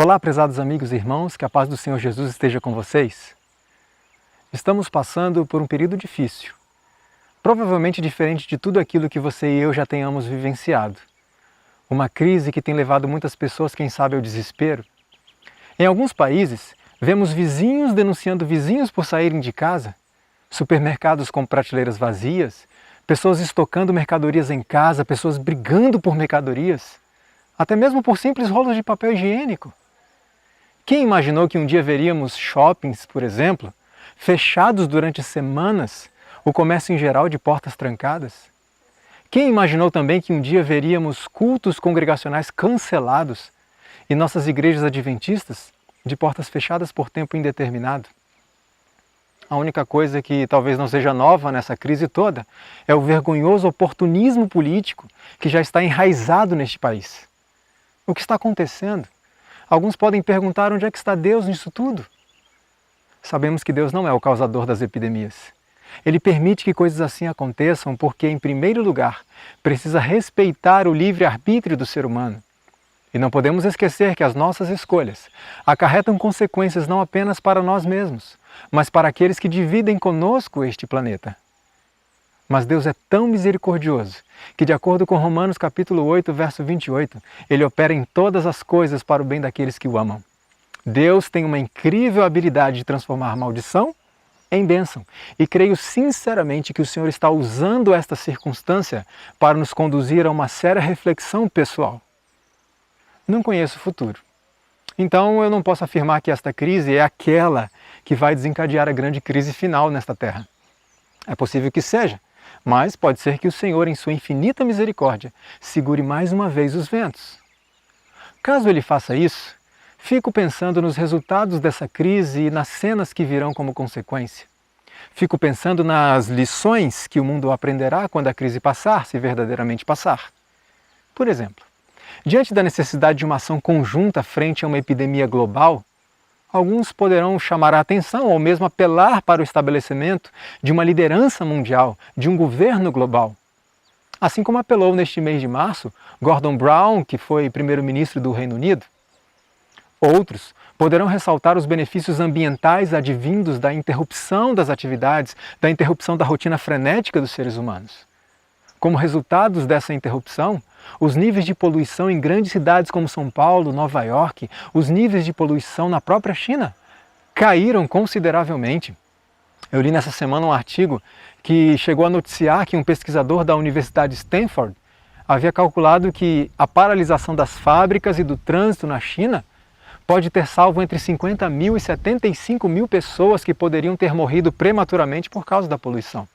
Olá, prezados amigos e irmãos, que a paz do Senhor Jesus esteja com vocês. Estamos passando por um período difícil, provavelmente diferente de tudo aquilo que você e eu já tenhamos vivenciado. Uma crise que tem levado muitas pessoas, quem sabe, ao desespero. Em alguns países, vemos vizinhos denunciando vizinhos por saírem de casa, supermercados com prateleiras vazias, pessoas estocando mercadorias em casa, pessoas brigando por mercadorias, até mesmo por simples rolos de papel higiênico. Quem imaginou que um dia veríamos shoppings, por exemplo, fechados durante semanas, o comércio em geral de portas trancadas? Quem imaginou também que um dia veríamos cultos congregacionais cancelados e nossas igrejas adventistas de portas fechadas por tempo indeterminado? A única coisa que talvez não seja nova nessa crise toda é o vergonhoso oportunismo político que já está enraizado neste país. O que está acontecendo? Alguns podem perguntar onde é que está Deus nisso tudo? Sabemos que Deus não é o causador das epidemias. Ele permite que coisas assim aconteçam porque, em primeiro lugar, precisa respeitar o livre-arbítrio do ser humano. E não podemos esquecer que as nossas escolhas acarretam consequências não apenas para nós mesmos, mas para aqueles que dividem conosco este planeta. Mas Deus é tão misericordioso que, de acordo com Romanos capítulo 8, verso 28, Ele opera em todas as coisas para o bem daqueles que o amam. Deus tem uma incrível habilidade de transformar maldição em bênção. E creio sinceramente que o Senhor está usando esta circunstância para nos conduzir a uma séria reflexão pessoal. Não conheço o futuro. Então eu não posso afirmar que esta crise é aquela que vai desencadear a grande crise final nesta terra. É possível que seja, mas pode ser que o Senhor, em sua infinita misericórdia, segure mais uma vez os ventos. Caso Ele faça isso, fico pensando nos resultados dessa crise e nas cenas que virão como consequência. Fico pensando nas lições que o mundo aprenderá quando a crise passar, se verdadeiramente passar. Por exemplo, diante da necessidade de uma ação conjunta frente a uma epidemia global, alguns poderão chamar a atenção ou mesmo apelar para o estabelecimento de uma liderança mundial, de um governo global. Assim como apelou neste mês de março Gordon Brown, que foi primeiro-ministro do Reino Unido. Outros poderão ressaltar os benefícios ambientais advindos da interrupção das atividades, da interrupção da rotina frenética dos seres humanos. Como resultados dessa interrupção, os níveis de poluição em grandes cidades como São Paulo, Nova York, os níveis de poluição na própria China caíram consideravelmente. Eu li nessa semana um artigo que chegou a noticiar que um pesquisador da Universidade de Stanford havia calculado que a paralisação das fábricas e do trânsito na China pode ter salvo entre 50 mil e 75 mil pessoas que poderiam ter morrido prematuramente por causa da poluição.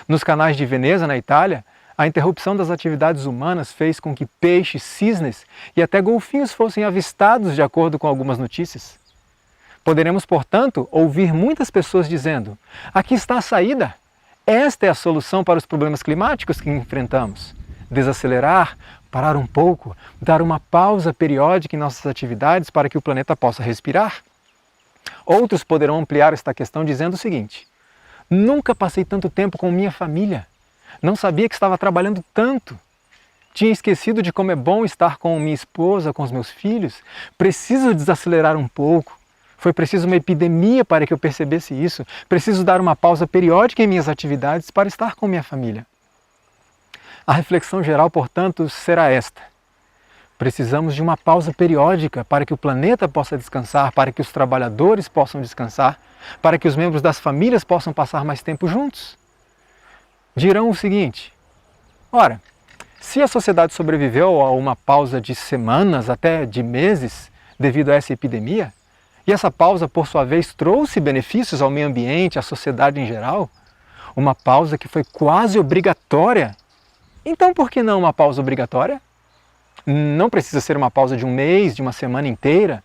Nos canais de Veneza, na Itália, a interrupção das atividades humanas fez com que peixes, cisnes e até golfinhos fossem avistados, de acordo com algumas notícias. Poderemos, portanto, ouvir muitas pessoas dizendo: aqui está a saída, esta é a solução para os problemas climáticos que enfrentamos. Desacelerar, parar um pouco, dar uma pausa periódica em nossas atividades para que o planeta possa respirar. Outros poderão ampliar esta questão dizendo o seguinte: nunca passei tanto tempo com minha família. Não sabia que estava trabalhando tanto. Tinha esquecido de como é bom estar com minha esposa, com os meus filhos. Preciso desacelerar um pouco. Foi preciso uma epidemia para que eu percebesse isso. Preciso dar uma pausa periódica em minhas atividades para estar com minha família. A reflexão geral, portanto, será esta: precisamos de uma pausa periódica para que o planeta possa descansar, para que os trabalhadores possam descansar, para que os membros das famílias possam passar mais tempo juntos. Dirão o seguinte: ora, se a sociedade sobreviveu a uma pausa de semanas, até de meses, devido a essa epidemia, e essa pausa, por sua vez, trouxe benefícios ao meio ambiente, à sociedade em geral, uma pausa que foi quase obrigatória, então por que não uma pausa obrigatória? Não precisa ser uma pausa de um mês, de uma semana inteira,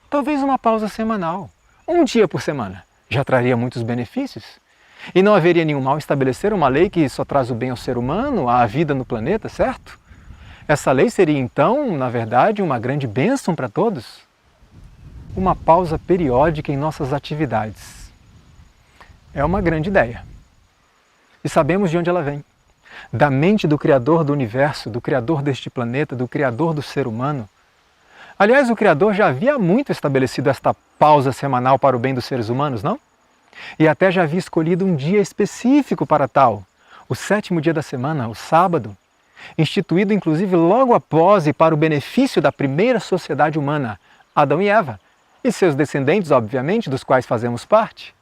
talvez uma pausa semanal, um dia por semana, já traria muitos benefícios. E não haveria nenhum mal estabelecer uma lei que só traz o bem ao ser humano, à vida no planeta, certo? Essa lei seria então, na verdade, uma grande bênção para todos. Uma pausa periódica em nossas atividades. É uma grande ideia. E sabemos de onde ela vem. Da mente do Criador do Universo, do Criador deste planeta, do Criador do ser humano. Aliás, o Criador já havia muito estabelecido esta pausa semanal para o bem dos seres humanos, não? E até já havia escolhido um dia específico para tal, o 7º dia da semana, o sábado, instituído inclusive logo após e para o benefício da primeira sociedade humana, Adão e Eva, e seus descendentes, obviamente, dos quais fazemos parte.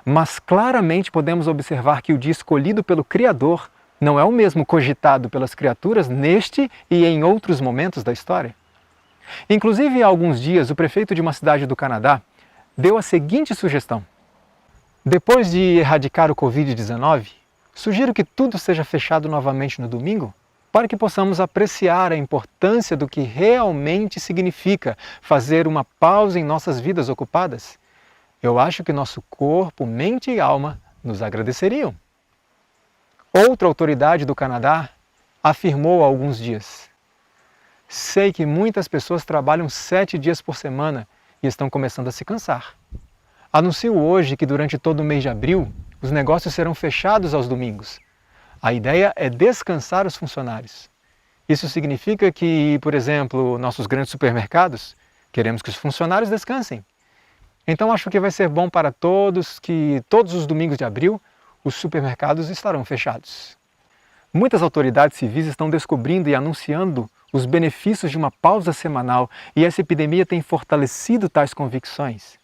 Mas claramente podemos observar que o dia escolhido pelo Criador não é o mesmo cogitado pelas criaturas neste e em outros momentos da história. Inclusive, há alguns dias, o prefeito de uma cidade do Canadá deu a seguinte sugestão: depois de erradicar o Covid-19, sugiro que tudo seja fechado novamente no domingo, para que possamos apreciar a importância do que realmente significa fazer uma pausa em nossas vidas ocupadas. Eu acho que nosso corpo, mente e alma nos agradeceriam. Outra autoridade do Canadá afirmou há alguns dias: sei que muitas pessoas trabalham 7 dias por semana e estão começando a se cansar. Anuncio hoje que durante todo o mês de abril, os negócios serão fechados aos domingos. A ideia é descansar os funcionários. Isso significa que, por exemplo, nossos grandes supermercados, queremos que os funcionários descansem. Então acho que vai ser bom para todos que todos os domingos de abril os supermercados estarão fechados. Muitas autoridades civis estão descobrindo e anunciando os benefícios de uma pausa semanal, e essa epidemia tem fortalecido tais convicções,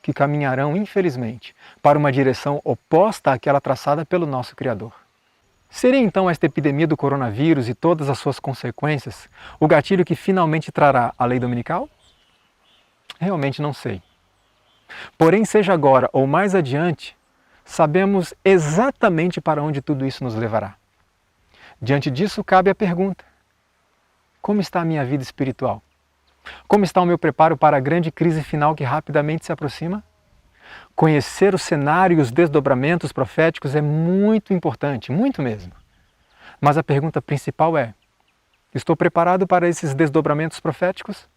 que caminharão, infelizmente, para uma direção oposta àquela traçada pelo nosso Criador. Seria então esta epidemia do coronavírus e todas as suas consequências o gatilho que finalmente trará a lei dominical? Realmente não sei. Porém, seja agora ou mais adiante, sabemos exatamente para onde tudo isso nos levará. Diante disso, cabe a pergunta: como está a minha vida espiritual? Como está o meu preparo para a grande crise final que rapidamente se aproxima? Conhecer o cenário e os desdobramentos proféticos é muito importante, muito mesmo. Mas a pergunta principal é: estou preparado para esses desdobramentos proféticos?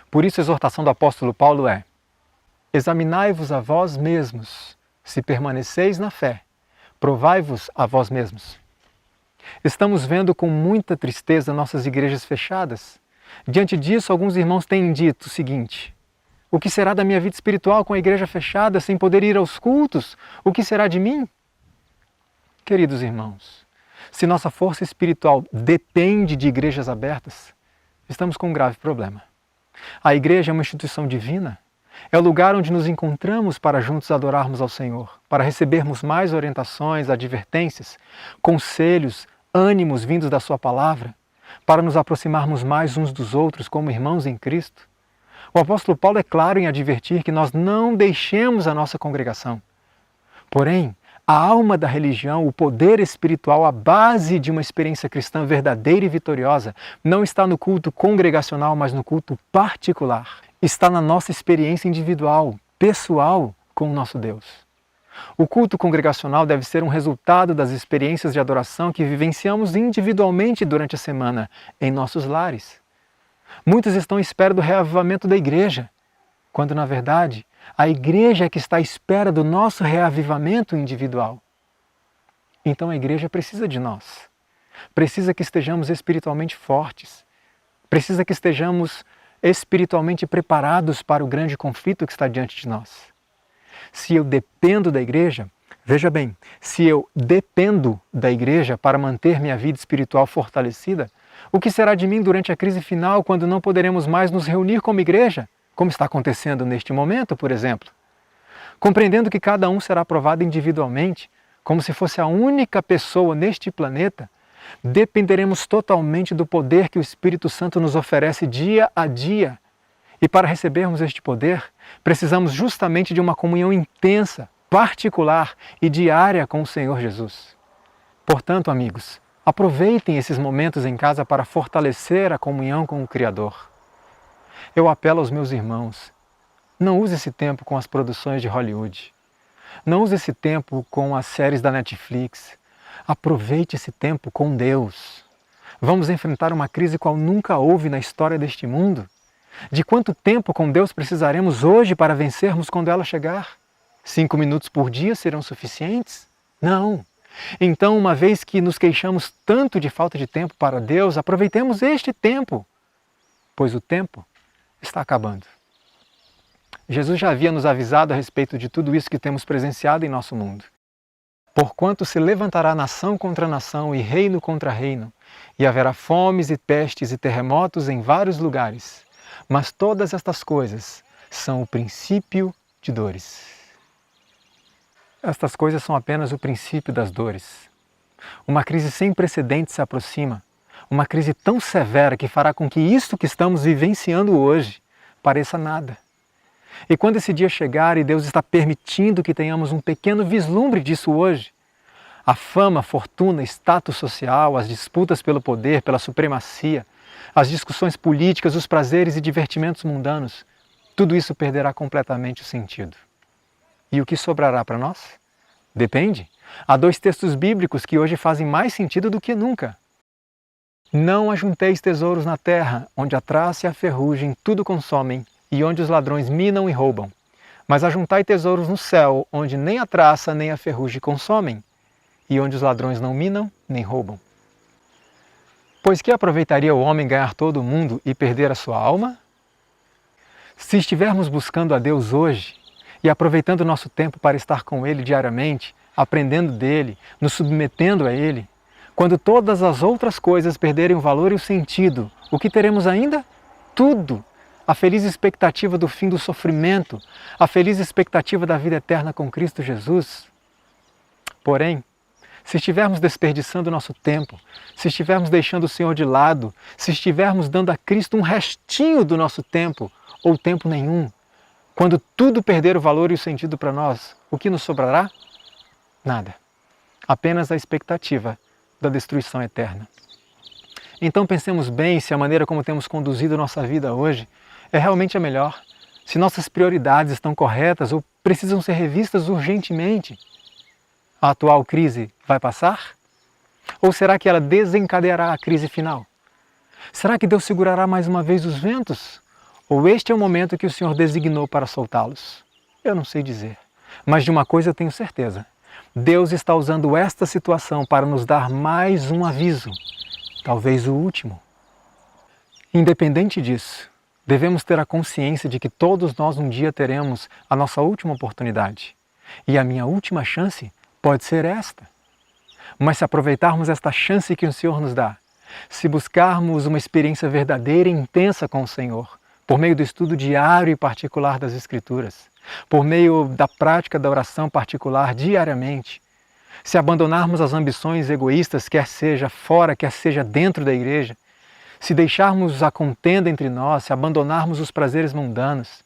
Por isso a exortação do apóstolo Paulo é: examinai-vos a vós mesmos, se permaneceis na fé, provai-vos a vós mesmos. Estamos vendo com muita tristeza nossas igrejas fechadas. Diante disso, alguns irmãos têm dito o seguinte: o que será da minha vida espiritual com a igreja fechada, sem poder ir aos cultos? O que será de mim? Queridos irmãos, se nossa força espiritual depende de igrejas abertas, estamos com um grave problema. A igreja é uma instituição divina, é o lugar onde nos encontramos para juntos adorarmos ao Senhor, para recebermos mais orientações, advertências, conselhos, ânimos vindos da Sua palavra, para nos aproximarmos mais uns dos outros como irmãos em Cristo. O apóstolo Paulo é claro em advertir que nós não deixemos a nossa congregação. Porém, a alma da religião, o poder espiritual, a base de uma experiência cristã verdadeira e vitoriosa, não está no culto congregacional, mas no culto particular. Está na nossa experiência individual, pessoal com o nosso Deus. O culto congregacional deve ser um resultado das experiências de adoração que vivenciamos individualmente durante a semana, em nossos lares. Muitos estão à espera do reavivamento da igreja, quando na verdade a igreja é que está à espera do nosso reavivamento individual. Então a igreja precisa de nós, precisa que estejamos espiritualmente fortes, precisa que estejamos espiritualmente preparados para o grande conflito que está diante de nós. Se eu dependo da igreja, veja bem, se eu dependo da igreja para manter minha vida espiritual fortalecida, o que será de mim durante a crise final, quando não poderemos mais nos reunir como igreja, como está acontecendo neste momento, por exemplo? Compreendendo que cada um será provado individualmente, como se fosse a única pessoa neste planeta, dependeremos totalmente do poder que o Espírito Santo nos oferece dia a dia. E para recebermos este poder, precisamos justamente de uma comunhão intensa, particular e diária com o Senhor Jesus. Portanto, amigos, aproveitem esses momentos em casa para fortalecer a comunhão com o Criador. Eu apelo aos meus irmãos: não use esse tempo com as produções de Hollywood. Não use esse tempo com as séries da Netflix. Aproveite esse tempo com Deus. Vamos enfrentar uma crise qual nunca houve na história deste mundo. De quanto tempo com Deus precisaremos hoje para vencermos quando ela chegar? 5 minutos por dia serão suficientes? Não. Então, uma vez que nos queixamos tanto de falta de tempo para Deus, aproveitemos este tempo pois o tempo está acabando. Jesus já havia nos avisado a respeito de tudo isso que temos presenciado em nosso mundo. Porquanto se levantará nação contra nação e reino contra reino, e haverá fomes e pestes e terremotos em vários lugares. Mas todas estas coisas são o princípio de dores. Estas coisas são apenas o princípio das dores. Uma crise sem precedentes se aproxima, uma crise tão severa que fará com que isto que estamos vivenciando hoje pareça nada. E quando esse dia chegar e Deus está permitindo que tenhamos um pequeno vislumbre disso hoje, a fama, fortuna, status social, as disputas pelo poder, pela supremacia, as discussões políticas, os prazeres e divertimentos mundanos, tudo isso perderá completamente o sentido. E o que sobrará para nós? Depende. Há 2 textos bíblicos que hoje fazem mais sentido do que nunca. Não ajunteis tesouros na terra, onde a traça e a ferrugem tudo consomem, e onde os ladrões minam e roubam. Mas ajuntai tesouros no céu, onde nem a traça nem a ferrugem consomem, e onde os ladrões não minam nem roubam. Pois que aproveitaria o homem ganhar todo o mundo e perder a sua alma? Se estivermos buscando a Deus hoje e aproveitando o nosso tempo para estar com Ele diariamente, aprendendo dEle, nos submetendo a Ele, quando todas as outras coisas perderem o valor e o sentido, o que teremos ainda? Tudo! A feliz expectativa do fim do sofrimento, a feliz expectativa da vida eterna com Cristo Jesus. Porém, se estivermos desperdiçando o nosso tempo, se estivermos deixando o Senhor de lado, se estivermos dando a Cristo um restinho do nosso tempo, ou tempo nenhum, quando tudo perder o valor e o sentido para nós, o que nos sobrará? Nada. Apenas a expectativa da destruição eterna. Então pensemos bem se a maneira como temos conduzido nossa vida hoje é realmente a melhor, se nossas prioridades estão corretas ou precisam ser revistas urgentemente. A atual crise vai passar? Ou será que ela desencadeará a crise final? Será que Deus segurará mais uma vez os ventos? Ou este é o momento que o Senhor designou para soltá-los? Eu não sei dizer, mas de uma coisa eu tenho certeza. Deus está usando esta situação para nos dar mais um aviso, talvez o último. Independente disso, devemos ter a consciência de que todos nós um dia teremos a nossa última oportunidade. E a minha última chance pode ser esta. Mas se aproveitarmos esta chance que o Senhor nos dá, se buscarmos uma experiência verdadeira e intensa com o Senhor, por meio do estudo diário e particular das Escrituras, por meio da prática da oração particular diariamente, se abandonarmos as ambições egoístas, quer seja fora, quer seja dentro da igreja, se deixarmos a contenda entre nós, se abandonarmos os prazeres mundanos,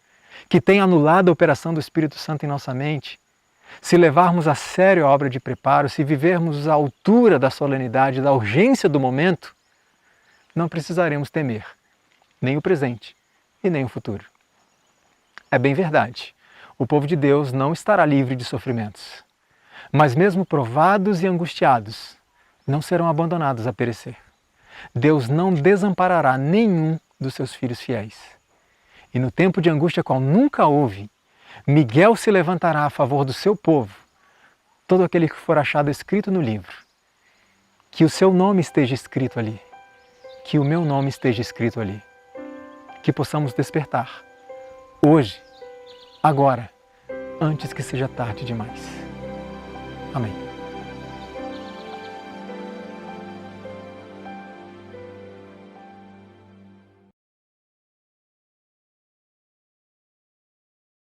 que têm anulado a operação do Espírito Santo em nossa mente, se levarmos a sério a obra de preparo, se vivermos à altura da solenidade, da urgência do momento, não precisaremos temer nem o presente e nem o futuro. É bem verdade, o povo de Deus não estará livre de sofrimentos, mas mesmo provados e angustiados, não serão abandonados a perecer. Deus não desamparará nenhum dos seus filhos fiéis. E no tempo de angústia qual nunca houve, Miguel se levantará a favor do seu povo, todo aquele que for achado escrito no livro. Que o seu nome esteja escrito ali, que o meu nome esteja escrito ali. Que possamos despertar, hoje, agora, antes que seja tarde demais. Amém.